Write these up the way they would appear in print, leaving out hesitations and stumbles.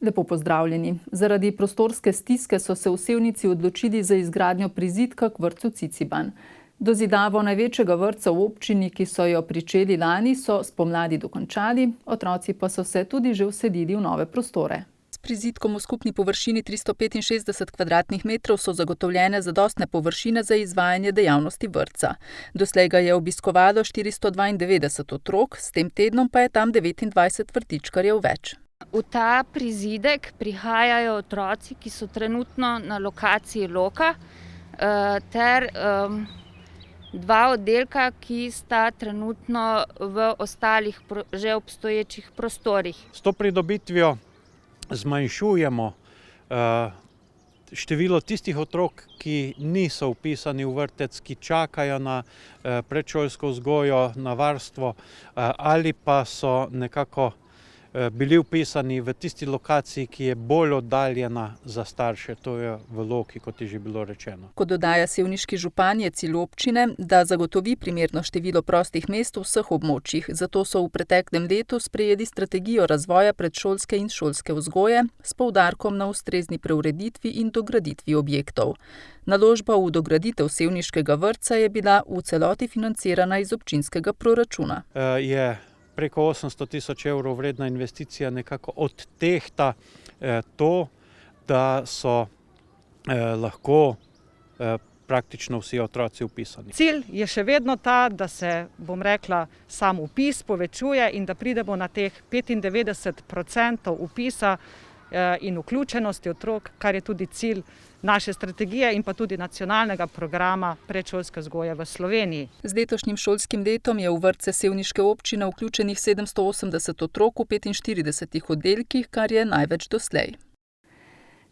Lepo pozdravljeni. Zaradi prostorske stiske so se v Sevnici odločili za izgradnjo prizidka k vrtcu Ciciban. Dozidavo največjega vrtca v občini, ki so jo pričeli lani, so spomladi dokončali, otroci pa so se tudi že vselili v nove prostore. S prizidkom v skupni površini 365 kvadratnih metrov so zagotovljene zadostne površine za izvajanje dejavnosti vrtca. Doslej ga je obiskovalo 492 otrok, s tem tednom pa je tam 29 vrtičkarjev več. V ta prizidek prihajajo otroci, ki so trenutno na lokaciji Loka, ter dva oddelka, ki sta trenutno v ostalih že obstoječih prostorih. S to pridobitvijo zmanjšujemo število tistih otrok, ki niso vpisani v vrtec, ki čakajo na predšolsko vzgojo, na varstvo, ali pa so nekako bili vpisani v tisti lokaciji, ki je bolj oddaljena za starše, to je v Loki, kot je že bilo rečeno. Kot dodaja sevniški župan, je cilj občine, da zagotovi primerno število prostih mest v vseh območjih, zato so v preteklem letu sprejeli strategijo razvoja predšolske in šolske vzgoje s poudarkom na ustrezni preureditvi in dograditvi objektov. Naložba v dograditev sevniškega vrtca je bila v celoti financirana iz občinskega proračuna. Je preko 800 tisoč evrov vredna investicija nekako odtehta to, da so lahko praktično vsi otroci vpisani. Cilj je še vedno ta, da se, sam vpis povečuje in da pridemo na teh 95% vpisa in vključenosti otrok, kar je tudi cilj naše strategije in pa tudi nacionalnega programa predšolske vzgoje v Sloveniji. Z letošnjim šolskim letom je v vrtce sevniške občine vključenih 780 otrok v 45 oddelkih, kar je največ doslej.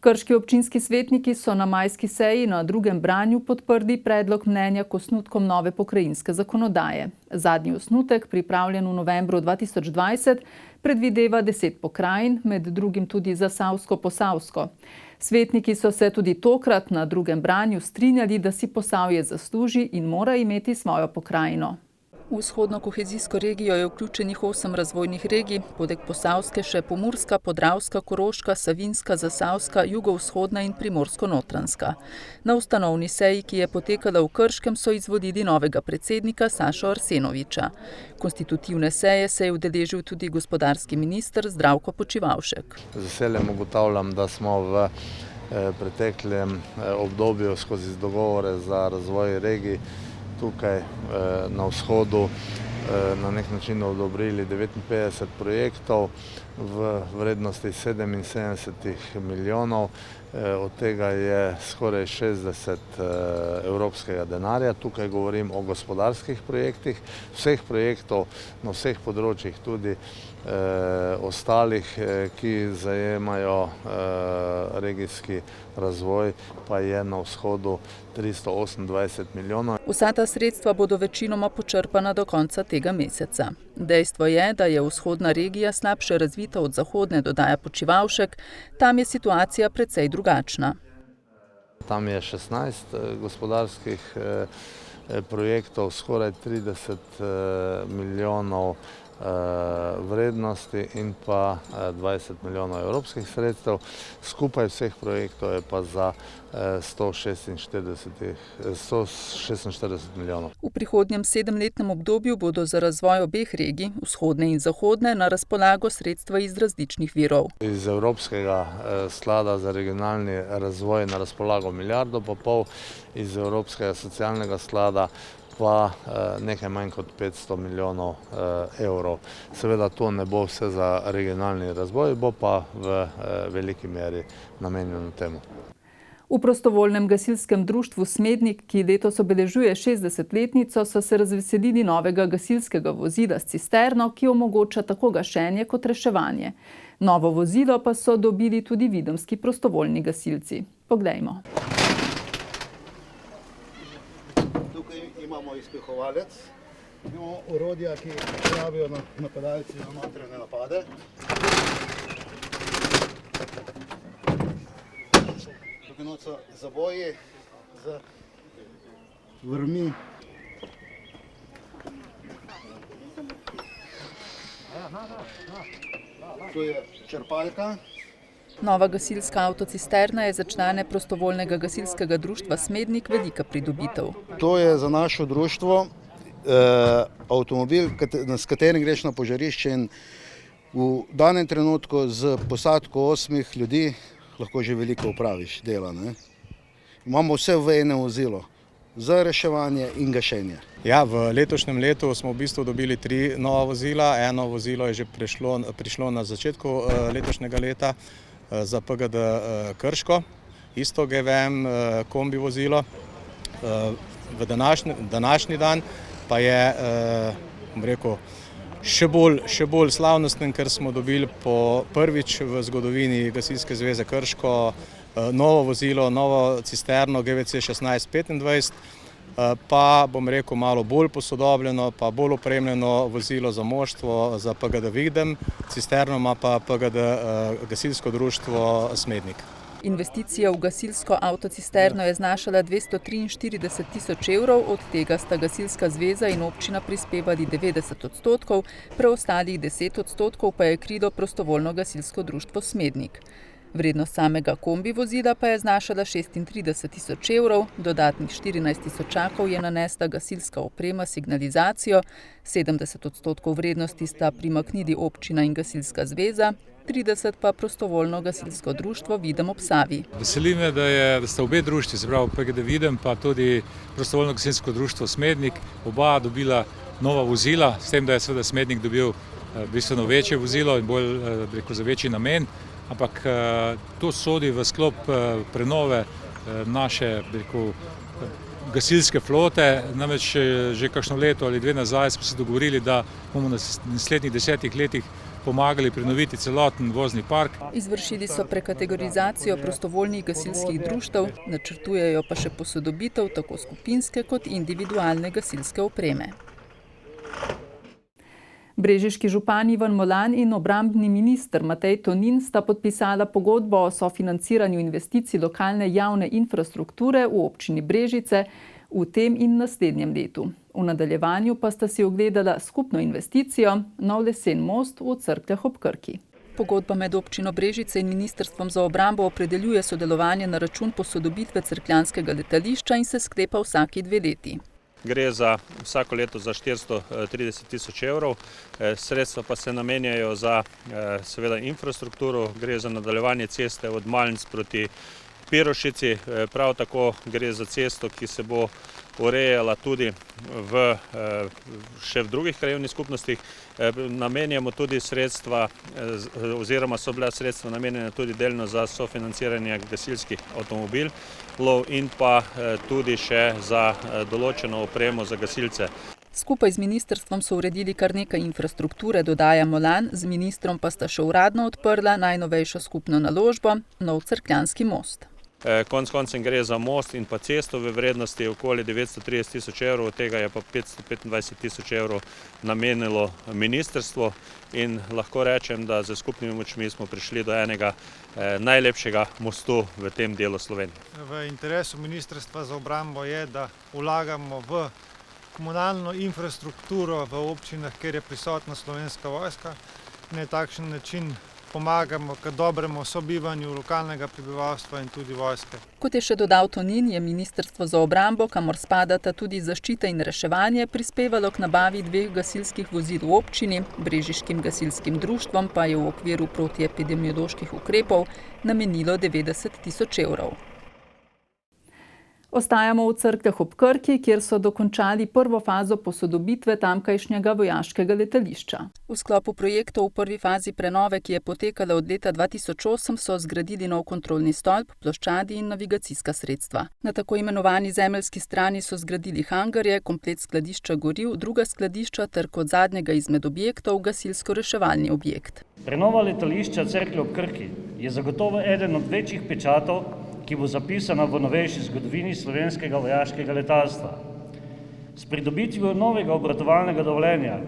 Krški občinski svetniki so na majski seji na drugem branju podprli predlog mnenja k osnutkom nove pokrajinske zakonodaje. Zadnji osnutek, pripravljen v novembru 2020, predvideva 10 pokrajin, med drugim tudi Zasavsko-Posavsko. Svetniki so se tudi tokrat na drugem branju strinjali, da si Posavje zasluži in mora imeti svojo pokrajino. V vzhodno kohezijsko regijo je vključenih 8 razvojnih regij, poleg Posavske še Pomurska, Podravska, Koroška, Savinjska, Zasavska, Jugovzhodna in Primorsko-Notranjska. Na ustanovni seji, ki je potekala v Krškem, so izvolili novega predsednika Sašo Arsenoviča. Konstitutivne seje se je udeležil tudi gospodarski minister Zdravko Počivalšek. Z veseljem ugotavljam, da smo v preteklem obdobju skozi dogovore za razvoj regij tukaj na vzhodu na nek način odobrili 59 projektov v vrednosti 77 milijonov, od tega je skoraj 60 evropskega denarja. Tukaj govorim o gospodarskih projektih, vseh projektov na vseh področjih, tudi ostalih, ki zajemajo regijski razvoj, pa je na vzhodu 328 milijonov. Vsa ta sredstva bodo večinoma počrpana do konca tega meseca. Dejstvo je, da je vzhodna regija slabše razvita od zahodne, dodaja Počivalšek, tam je situacija precej drugačna. Tam je 16 gospodarskih projektov, skoraj 30 milijonov vrednosti in pa 20 milijonov evropskih sredstev. Skupaj vseh projektov je pa za 146 milijonov. V prihodnjem 7-letnem obdobju bodo za razvoj obeh regij, vzhodne in zahodne, na razpolago sredstva iz različnih virov. Iz Evropskega sklada za regionalni razvoj na razpolago 1,5 milijarde, iz Evropskega socialnega sklada pa nekaj manj kot 500 milijonov evrov. Seveda to ne bo vse za regionalni razvoj, bo pa v veliki meri namenjeno temu. V prostovoljnem gasilskem društvu Smednik, ki letos obeležuje 60-letnico, so se razveselili novega gasilskega vozila s cisterno, ki omogoča tako gašenje kot reševanje. Novo vozilo pa so dobili tudi videmski prostovoljni gasilci. Poglejmo. Imamo izpihovalec, imamo orodja, ki uporabljajo napadalci na notranje napade. Tukaj so zaboji z vrvmi. To je črpalka, Nova gasilska avtocisterna je za člane prostovoljnega gasilskega društva Smednik velika pridobitev. To je za naše društvo avtomobil, s katerim greš na požarišče in v danem trenutku z posadko 8 ljudi lahko že veliko opraviš dela. Ne? Imamo vse v enem vozilu, za reševanje in gašenje. Ja, v letošnjem letu smo v bistvu dobili 3 nova vozila. Eno vozilo je že prišlo na začetku letošnjega leta za PGD Krško, isto GVM kombi vozilo. V današnji dan pa je, še bolj slavnosten, ker smo dobili po prvič v zgodovini Gasilske zveze Krško novo vozilo, novo cisterno GVC 1625, pa malo bolj posodobljeno, pa bolj opremljeno vozilo za moštvo, za PGD Vigdem, cisternoma pa PGD Gasilsko društvo Smednik. Investicija v gasilsko avtocisterno je znašala 243 tisoč evrov, od tega sta Gasilska zveza in občina prispevali 90%, preostalih 10% pa je krilo prostovoljno gasilsko društvo Smednik. Vrednost samega kombi vozila pa je znašala 36 tisoč evrov, dodatnih 14 tisočakov je nanesla gasilska oprema s signalizacijo, 70% vrednosti sta primaknili občina in Gasilska zveza, 30 pa prostovoljno gasilsko društvo Videm ob Savi. Veseli me, da sta obe društvi, se pravi PGD Videm pa tudi prostovoljno gasilsko društvo Smednik, oba dobila nova vozila, s tem, da je seveda Smednik dobil bistveno večje vozilo in bolj za večji namen. Ampak to sodi v sklop prenove naše gasilske flote. Namreč že kakšno leto ali 2 nazaj smo se dogovorili, da bomo na naslednjih 10 letih pomagali prenoviti celoten vozni park. Izvršili so prekategorizacijo prostovoljnih gasilskih društev, načrtujejo pa še posodobitev tako skupinske kot individualne gasilske opreme. Brežiški župan Ivan Molan in obrambni minister Matej Tonin sta podpisala pogodbo o sofinanciranju investicij lokalne javne infrastrukture v občini Brežice v tem in naslednjem letu. V nadaljevanju pa sta si ogledala skupno investicijo nov lesen most v Cerkljah ob Krki. Pogodba med občino Brežice in Ministrstvom za obrambo opredeljuje sodelovanje na račun posodobitve cerkljanskega letališča in se sklepa vsaki 2 leti. Gre za vsako leto za 430 tisoč evrov, sredstva pa se namenjajo za seveda infrastrukturo, gre za nadaljevanje ceste od Malnic proti Pirošici, prav tako gre za cesto, ki se bo urejala tudi še v drugih krajevnih skupnostih. Namenjamo tudi sredstva, oziroma so bila sredstva namenjena tudi delno za sofinanciranje gasilskih avtomobilov in pa tudi še za določeno opremo za gasilce. Skupaj z ministrstvom so uredili kar nekaj infrastrukture, dodaja Molan, z ministrom pa sta še uradno odprla najnovejšo skupno naložbo, nov cerkljanski most. Konec koncem gre za most in pa cesto v vrednosti okoli 930 tisoč evrov, od tega je pa 525 tisoč evrov namenilo ministrstvo in lahko rečem, da z skupnimi močmi smo prišli do enega najlepšega mostu v tem delu Slovenije. V interesu Ministrstva za obrambo je, da vlagamo v komunalno infrastrukturo v občinah, kjer je prisotna Slovenska vojska. Na takšen način pomagamo k dobremu sobivanju lokalnega prebivalstva in tudi vojske. Kot je še dodal Tonin, je Ministrstvo za obrambo, kamor spadata tudi zaščita in reševanje, prispevalo k nabavi 2 gasilskih vozil v občini, Brežiškim gasilskim društvom pa je v okviru protiepidemioloških ukrepov namenilo 90 tisoč evrov. Ostajamo v Cerkljah ob Krki, kjer so dokončali prvo fazo posodobitve tamkajšnjega vojaškega letališča. V sklopu projektov v prvi fazi prenove, ki je potekala od leta 2008, so zgradili nov kontrolni stolp, ploščadi in navigacijska sredstva. Na tako imenovani zemeljski strani so zgradili hangarje, komplet skladišča goriv, druga skladišča ter kot zadnjega izmed objektov gasilsko-reševalni objekt. Prenova letališča Cerklje ob Krki je zagotovo eden od večjih pečatov, ki bo zapisana v novejši zgodovini slovenskega vojaškega letalstva. S pridobitvijo novega obratovalnega dovoljenja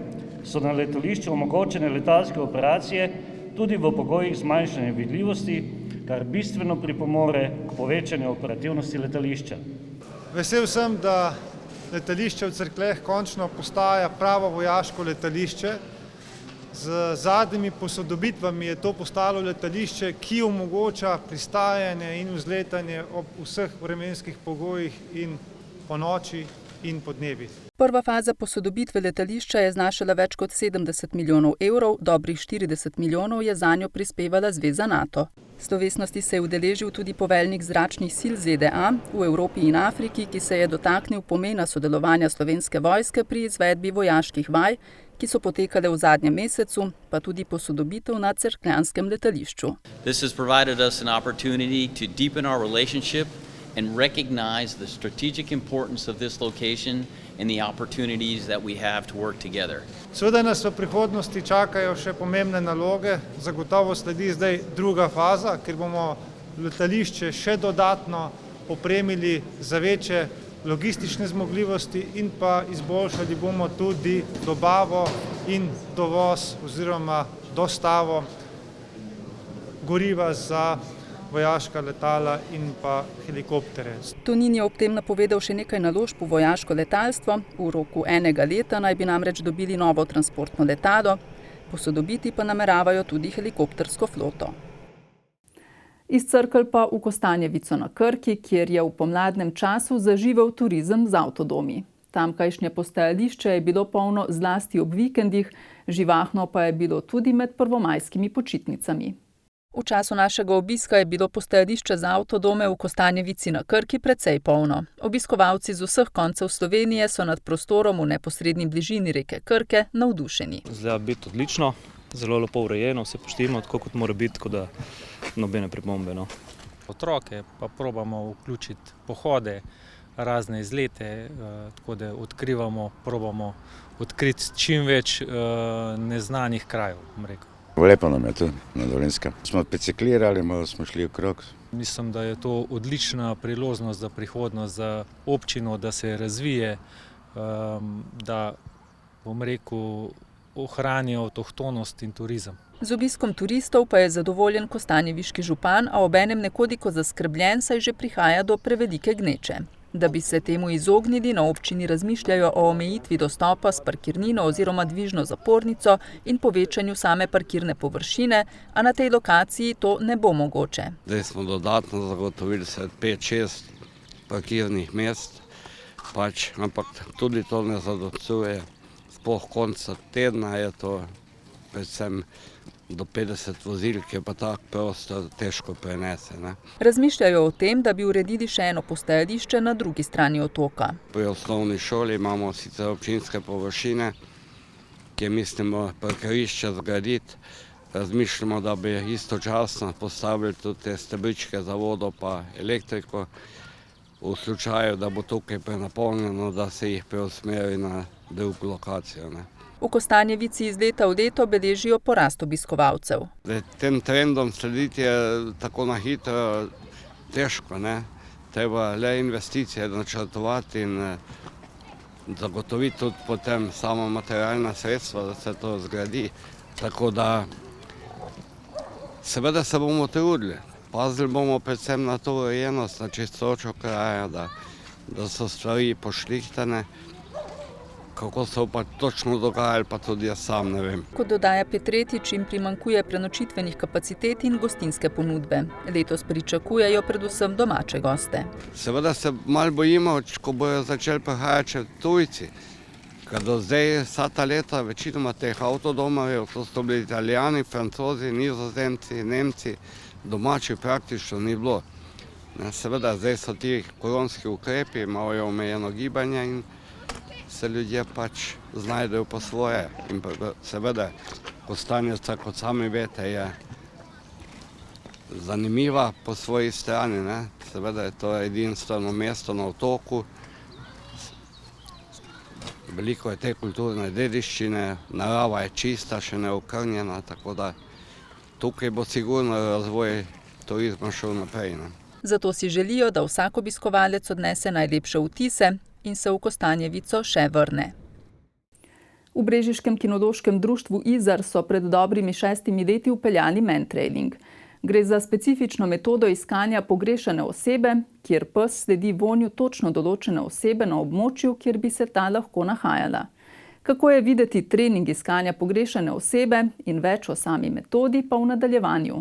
so na letališču omogočene letalske operacije tudi v pogojih zmanjšanja vidljivosti, kar bistveno pripomore k povečanju operativnosti letališča. Vesel sem, da letališče v Cerkljah končno postaja pravo vojaško letališče. Z zadnjimi posodobitvami je to postalo letališče, ki omogoča pristajanje in vzletanje ob vseh vremenskih pogojih in ponoči in podnevi. Prva faza posodobitve letališča je znašala več kot 70 milijonov evrov, dobrih 40 milijonov je zanjo prispevala zveza NATO. Slovesnosti se je udeležil tudi poveljnik zračnih sil ZDA v Evropi in Afriki, ki se je dotaknil pomena sodelovanja Slovenske vojske pri izvedbi vojaških vaj, ki so potekale v zadnjem mesecu, pa tudi posodobitev na cerkljanskem letališču. This has provided us an opportunity to deepen our relationship and recognize the strategic importance of this location and the opportunities that we have to work together. Seveda nas v prihodnosti čakajo še pomembne naloge, zagotovo sledi zdaj druga faza, ker bomo letališče še dodatno opremili za večje logistične zmogljivosti in pa izboljšali bomo tudi dobavo in dovoz oziroma dostavo goriva za vojaška letala in pa helikoptere. Tonin je ob tem napovedal še nekaj naložb v vojaško letalstvo. V roku 1 leta naj bi namreč dobili novo transportno letalo, posodobiti pa nameravajo tudi helikoptersko floto. Iz Cerkelj pa v Kostanjevico na Krki, kjer je v pomladnem času zaživel turizem z avtodomi. Tamkajšnje postajališče je bilo polno zlasti ob vikendih, živahno pa je bilo tudi med prvomajskimi počitnicami. V času našega obiska je bilo postajališče za avtodome v Kostanjevici na Krki precej polno. Obiskovalci z vseh koncev Slovenije so nad prostorom v neposredni bližini reke Krke navdušeni. Zgleda biti odlično, zelo lepo urejeno, vse pošteno, tako kot mora biti, tako da nobene pripombe. Otroke pa probamo vključiti pohode, razne izlete, tako da probamo odkriti čim več neznanih krajev, bom rekel. Lepo nam je tu na Dolenjskem. Smo biciklirali, malo smo šli okrog. Mislim, da je to odlična priložnost za prihodnost, za občino, da se razvije, da, bom rekel, ohranijo avtohtonost in turizem. Z obiskom turistov pa je zadovoljen kostanjeviški župan, a obenem nekoliko zaskrbljen, saj že prihaja do prevelike gneče. Da bi se temu izognili, na občini razmišljajo o omejitvi dostopa s parkirnino oziroma dvižno zapornico in povečanju same parkirne površine, a na tej lokaciji to ne bo mogoče. Zdaj smo dodatno zagotovili 5-6 parkirnih mest, ampak tudi to ne zadostuje. Sploh konca tedna je to predvsem do 50 vozil, ki je pa tak prostor težko prenese. Razmišljajo o tem, da bi uredili še eno postajališče na drugi strani otoka. Pri osnovni šoli imamo sicer občinske površine, ki mislimo parkirišče zgraditi. Razmišljamo, da bi istočasno postavili tudi te stebričke za vodo pa elektriko. V slučaju, da bo tukaj prenapolnjeno, da se jih preusmeri na drugo lokacijo. V Kostanjevici iz leta v leto beležijo porast obiskovalcev. Tem trendom slediti je tako na hitro težko. Treba le investicije načrtovati in zagotoviti tudi potem samo materialna sredstva, da se to zgradi. Tako da seveda se bomo trudili. Pazili bomo predvsem na to urejenost, na čistočo kraja, da so stvari pošlihtane. Kako so pa točno dogajali, pa tudi jaz sam ne vem. Kot dodaja Petretič, jim primanjkuje prenočitvenih kapacitet in gostinske ponudbe. Letos pričakujejo predvsem domače goste. Seveda se malo bojimo, ko bojo začeli prihajati tujci. Ker do zdaj vsa ta leta večinoma teh avtodomarjev, to so bili Italijani, Francozi, Nizozemci, Nemci, domači praktično ni bilo. Seveda zdaj so ti koronski ukrepi, malo je omejeno gibanje in se ljudje znajdejo po svoje. In seveda, Kostanjevica, kot sami veste, je zanimiva po svoji strani. Seveda je to edinstveno mesto na otoku. Veliko je te kulturne dediščine, narava je čista, še neokrnjena, tako da tukaj bo sigurno razvoj turizma šel naprej. Zato si želijo, da vsak obiskovalec odnese najlepše vtise in se v Kostanjevico še vrne. V Brežiškem kinološkem društvu Izar so pred dobrimi 6 leti vpeljali mantrailing. Gre za specifično metodo iskanja pogrešane osebe, kjer pes sledi vonju točno določene osebe na območju, kjer bi se ta lahko nahajala. Kako je videti trening iskanja pogrešane osebe in več o sami metodi pa v nadaljevanju.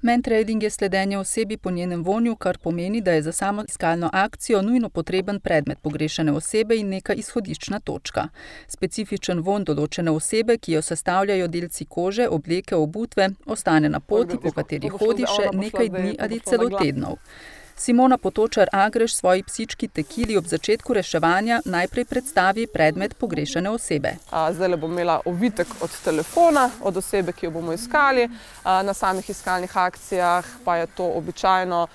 Mentrading je sledenje osebi po njenem vonju, kar pomeni, da je za samo iskalno akcijo nujno potreben predmet pogrešane osebe in neka izhodiščna točka. Specifičen vonj določene osebe, ki jo sestavljajo delci kože, obleke, obutve, ostane na poti, po kateri hodi še nekaj dni ali celo tednov. Simona Potočar-Agreš svoji psički Tekili ob začetku reševanja najprej predstavi predmet pogrešane osebe. Zdaj bom imela ovitek od telefona, od osebe, ki jo bomo iskali. Na samih iskalnih akcijah pa je to običajno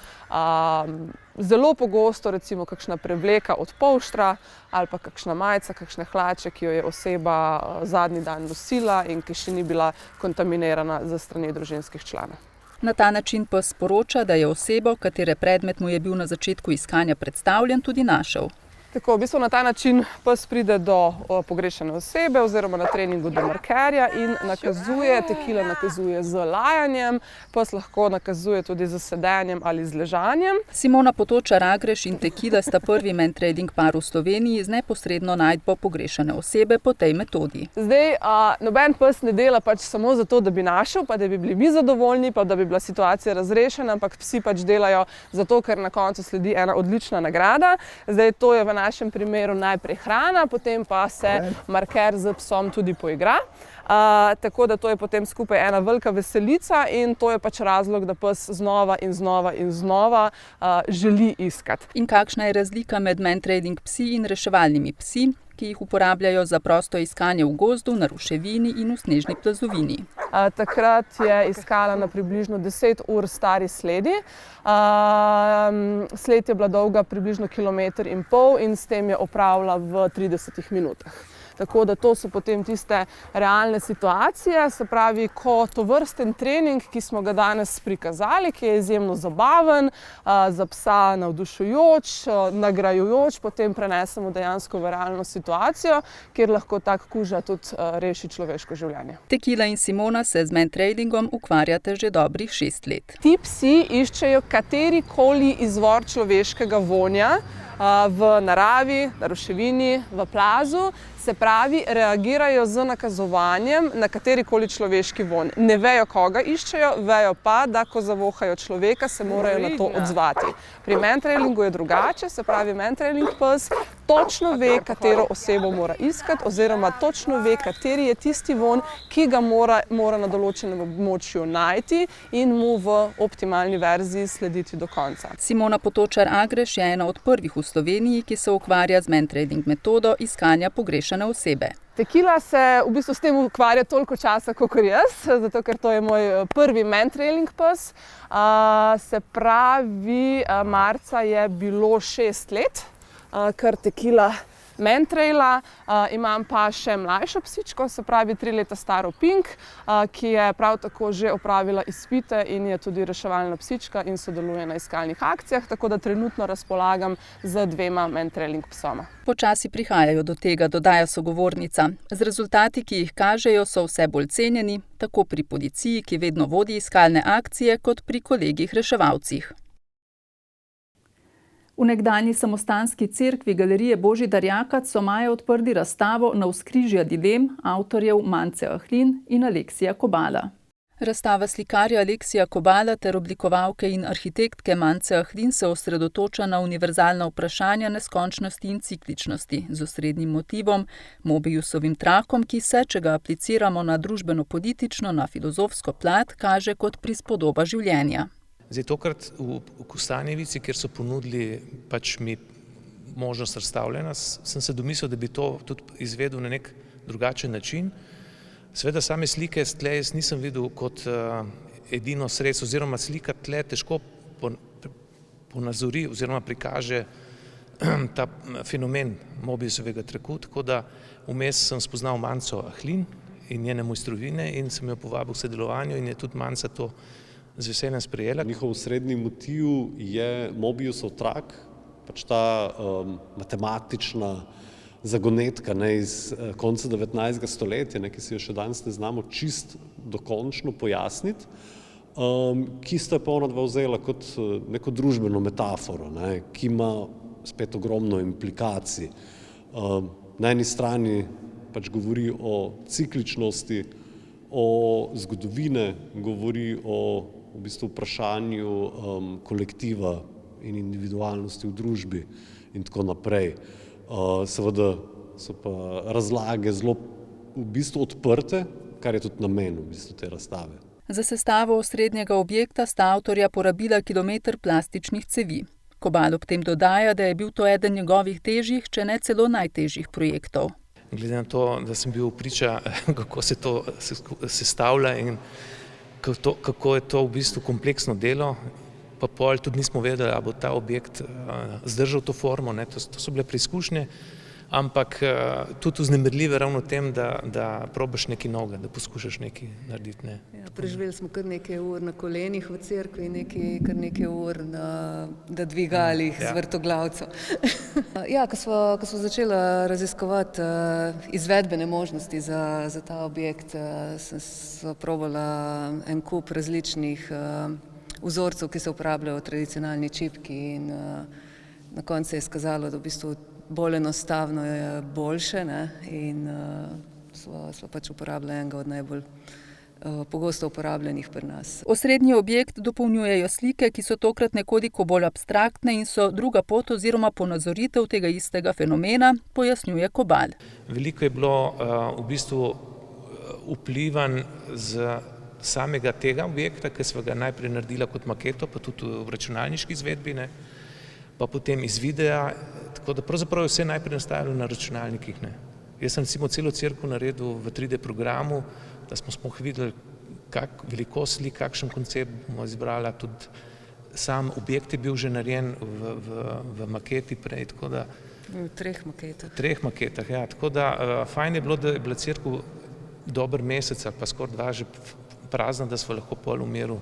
zelo pogosto, recimo kakšna prevleka od polštra ali pa kakšna majica, kakšne hlače, ki jo je oseba zadnji dan nosila in ki še ni bila kontaminirana za strani družinskih članov. Na ta način pa sporoča, da je osebo, katere predmet mu je bil na začetku iskanja predstavljen, tudi našel. Tako, v bistvu na ta način pes pride do pogrešane osebe oziroma na treningu do markerja in nakazuje, Tekila nakazuje z lajanjem, pes lahko nakazuje tudi z sedenjem ali z ležanjem. Simona Potočar-Agreš in Tekila sta prvi mentrading par v Sloveniji z neposredno najdbo pogrešane osebe po tej metodi. Zdaj, noben pes ne dela pač samo zato, da bi našel, pa da bi bili mi zadovoljni, pa da bi bila situacija razrešena, ampak psi pač delajo zato, ker na koncu sledi ena odlična nagrada. Zdaj, to je v našem primeru najprej hrana, potem pa se marker z psom tudi poigra. Tako da to je potem skupaj ena velika veselica in to je pač razlog, da pes znova in znova in znova želi iskati. In kakšna je razlika med mentrading psi in reševalnimi psi, ki jih uporabljajo za prosto iskanje v gozdu, na ruševini in v snežni plazovini? Takrat je iskala na približno 10 ur stari sledi. Sled je bila dolga približno 1,5 kilometra in s tem je opravila v 30 minutah. Tako da to so potem tiste realne situacije, se pravi, ko tovrsten trening, ki smo ga danes prikazali, ki je izjemno zabaven, za psa navdušujoč, nagrajujoč, potem prenesemo dejansko v realno situacijo, kjer lahko tak kuža tudi reši človeško življenje. Tekila in Simona se z mentradingom ukvarjate že dobrih 6 let. Ti psi iščejo katerikoli izvor človeškega vonja v naravi, na ruševini, v plazu, se pravi, reagirajo z nakazovanjem na katerikoli človeški vonj. Ne vejo, koga iščejo, vejo pa, da ko zavohajo človeka, se morajo na to odzvati. Pri mentradingu je drugače, se pravi, mentrading pes točno ve, katero osebo mora iskati oziroma točno ve, kateri je tisti vonj, ki ga mora na določenem območju najti in mu v optimalni verziji slediti do konca. Simona Potočar-Agreš je ena od prvih v Sloveniji, ki se ukvarja z mentrading metodo iskanja pogrešane osebe. Tekila se v bistvu s tem ukvarja toliko časa, kakor jaz, zato ker to je moj prvi mentrading pes. Se pravi, marca je bilo 6 let, kar Tekila mentraila. Imam pa še mlajšo psičko, se pravi 3 leta staro Pink, ki je prav tako že opravila izpite in je tudi reševalna psička in sodeluje na iskalnih akcijah, tako da trenutno razpolagam z 2 mentrailing psoma. Počasi prihajajo do tega, dodaja sogovornica. Z rezultati, ki jih kažejo, so vse bolj cenjeni, tako pri policiji, ki vedno vodi iskalne akcije, kot pri kolegih reševalcih. V nekdanji samostanski cerkvi galerije Božidar Jakac so maja odprli razstavo Navzkrižja dilem avtorjev Mance Ahlin in Aleksija Kobala. Razstava slikarja Aleksija Kobala ter oblikovalke in arhitektke Mance Ahlin se osredotoča na univerzalna vprašanja neskončnosti in cikličnosti z osrednjim motivom, Mobiusovim trakom, ki se, če ga apliciramo na družbeno-politično, na filozofsko plat, kaže kot prispodoba življenja. Zdaj, tokrat v Kostanjevici, kjer so ponudili pač mi možnost razstavljanja, sem se domislil, da bi to tudi izvedel na nek drugačen način. Seveda same slike tle jaz nisem videl kot edino sredstvo, oziroma slika tle težko ponazori oziroma prikaže ta fenomen Mobiusovega traku, tako da vmes sem spoznal Manco Ahlin in njene mojstrovine in sem jo povabil k sodelovanju in je tudi Manca to z veseljem sprejela. Njihov osrednji motiv je Mobiusov trak, pač ta matematična zagonetka iz konca 19. stoletja, ki si jo še danes ne znamo čist dokončno pojasniti, ki sta pa onadva vzela kot neko družbeno metaforo, ki ima spet ogromno implikacij. Na eni strani pač govori o cikličnosti, o zgodovine, govori o v bistvu vprašanju kolektiva in individualnosti v družbi in tako naprej. Seveda so pa razlage zelo v bistvu odprte, kar je tudi namen v bistvu te razstave. Za sestavo osrednjega objekta sta avtorja porabila kilometer plastičnih cevi. Kobal ob tem dodaja, da je bil to eden njegovih težjih, če ne celo najtežjih projektov. Glede na to, da sem bil priča, kako se to sestavlja in kako je to v bistvu kompleksno delo, pa pol tudi nismo vedeli, ali bo ta objekt zdržal to formo, ne, to so bile preizkušnje, ampak tudi vznemirljive ravno tem, da probaš nekaj novega, da poskušaš nekaj narediti. Ne. Ja, preživeli smo kar nekaj ur na kolenih v cerkvi in kar nekaj ur na dvigalih z vrtoglavco. Ja, ko smo začeli raziskovati izvedbene možnosti za ta objekt, sem probala en kup različnih vzorcev, ki se uporabljajo v tradicionalni čipki in na koncu se je izkazalo, da v bistvu bolj enostavno je boljše, ne? In smo pač uporabljali enega od najbolj pogosto uporabljenih pri nas. Osrednji objekt dopolnjujejo slike, ki so tokrat nekoliko bolj abstraktne in so druga pot oziroma ponazoritev tega istega fenomena, pojasnjuje Kobal. Veliko je bilo v bistvu vplivan z samega tega objekta, ki smo ga najprej naredila kot maketo, pa tudi v računalniški izvedbi, ne? Pa potem iz videa, tako da pravzaprav je vse najprej nastajalo na računalnikih. Ne. Jaz sem recimo celo cerkev naredil v 3D programu, da smo sploh videli, kak velikost slik, kakšen koncept bomo izbrali, tudi sam objekt je bil že narejen v maketi prej, tako da... V 3 maketah. V 3 maketah, ja, tako da fajn je bilo, da je bila cerkev dober mesec ali pa skoraj 2 že prazna, da smo lahko pol v miru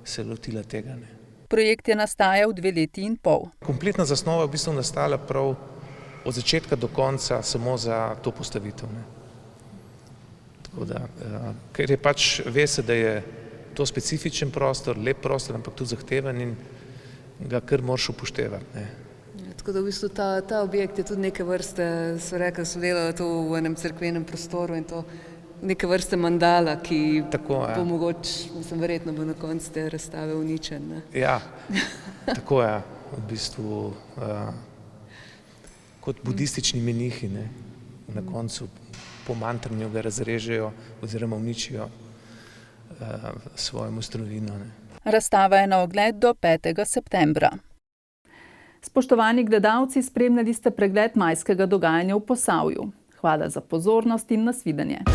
se lotila tega, ne. Projekt je nastajal 2 leti in pol. Kompletna zasnova je v bistvu nastala prav od začetka do konca samo za to postavitev. Ne. Tako da, ker je pač, ve se, da je to specifičen prostor, lep prostor, ampak tudi zahteven in ga kar moraš upoštevati. Ne. Tako da v bistvu ta objekt je tudi neke vrste, so rekli, so delali to v enem cerkvenem prostoru in to neke vrste mandala, ki bo mogoče, verjetno bo na koncu te razstave uničen. Ne? Ja, tako je, v bistvu kot budistični menihi, ne? Na koncu po mantranju ga razrežejo oziroma uničijo svojo mojstrovino. Razstava je na ogled do 5. septembra. Spoštovani gledalci, spremljali ste pregled majskega dogajanja v Posavju. Hvala za pozornost in nasvidenje.